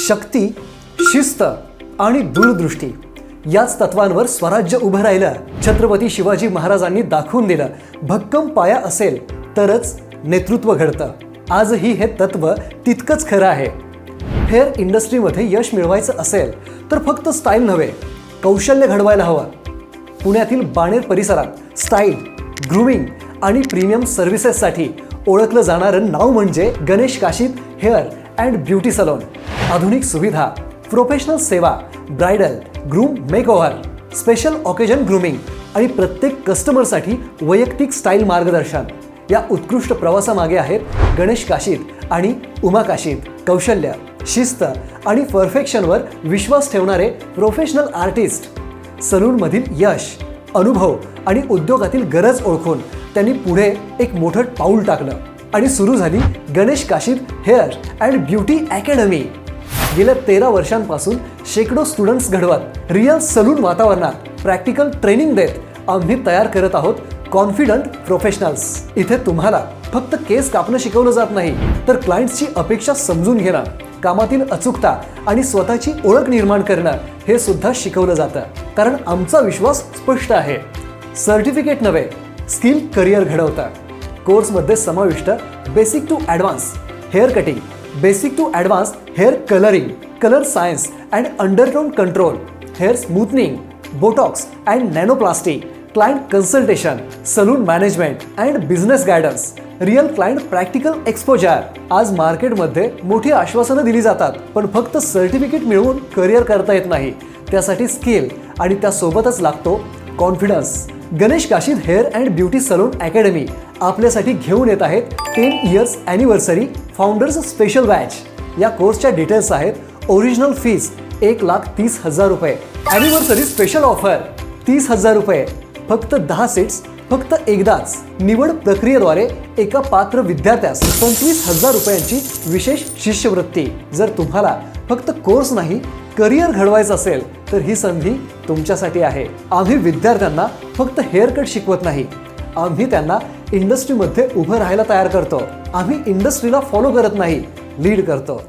शक्ती, शिस्त आणि दूरदृष्टी याच तत्वांवर स्वराज्य उभं राहिलं. छत्रपती शिवाजी महाराजांनी दाखवून दिलं, भक्कम पाया असेल तरच नेतृत्व घडतं. आजही हे तत्व तितकंच खरं आहे. हेअर इंडस्ट्रीमध्ये यश मिळवायचं असेल तर फक्त स्टाईल नव्हे, कौशल्य घडवायला हवं. पुण्यातील बाणेर परिसरात स्टाईल, ग्रूमिंग आणि प्रीमियम सर्व्हिसेससाठी ओळखलं जाणारं नाव म्हणजे Ganesh Kashid hair and beauty salon. आधुनिक सुविधा, प्रोफेशनल सेवा, bridal, groom makeover, special occasion grooming आणि प्रत्येक कस्टमरसाठी वैयक्तिक स्टाईल मार्गदर्शन. या उत्कृष्ट प्रवासामागे आहेत गणेश काशीद आणि उमा काशीद. कौशल्य, शिस्त आणि परफेक्शनवर विश्वास ठेवणारे प्रोफेशनल आर्टिस्ट. सलूनमधील यश, अनुभव आणि उद्योगातील गरज ओळखून त्यांनी पुढे एक मोठं पाऊल टाकलं आणि सुरू झाली Ganesh Kashid hair and beauty academy. गेल्या 13 वर्षांपासून शेकडो स्टुडंट्स घडवत रिअल सलून वातावरणात प्रॅक्टिकल ट्रेनिंग देत आम्ही तयार करत आहोत कॉन्फिडंट प्रोफेशनल्स. इथे तुम्हाला फक्त केस कापणं शिकवलं जात नाही, तर क्लायंट्सची अपेक्षा समजून घेणं, कामातील अचूकता आणि स्वतःची ओळख निर्माण करणं हे सुद्धा शिकवलं जातं. कारण आमचा विश्वास स्पष्ट आहे, सर्टिफिकेट नव्हे, स्किल करिअर घडवतं. कोर्समध्ये समाविष्ट basic to advance hair cutting, basic to advance hair colouring, colour science and undertone control, hair smoothing, botox and nanoplasty, client consultation, salon management and business guidance, real client practical exposure. आज मार्केटमध्ये मोठी आश्वासनं दिली जातात, पण फक्त certificate मिळवून career करता येत नाही. त्यासाठी स्किल आणि त्यासोबतच लागतो confidence. Ganesh Kashid hair and beauty salon academy आपल्यासाठी घेऊन येत आहेत 10 years anniversary founders special batch. या कोर्सच्या डिटेल्स आहेत: ओरिजिनल फीस 1,30,000 रुपये, ॲनिव्हर्सरी स्पेशल ऑफर 30,000 रुपये, फक्त 10 सीट्स, फक्त एकदाच. निवड प्रक्रियेद्वारे एका पात्र विद्यार्थ्यास 25,000 रुपयांची विशेष शिष्यवृत्ती. जर तुम्हाला फक्त कोर्स नाही, करिअर घडवायचं असेल तर ही संधी तुमच्यासाठी आहे. आम्ही विद्यार्थ्यांना फक्त हेअर कट शिकवत नाही, आम्ही त्यांना इंडस्ट्रीमध्ये उभं राहायला तयार करतो. आम्ही इंडस्ट्रीला फॉलो करत नाही, लीड करतो.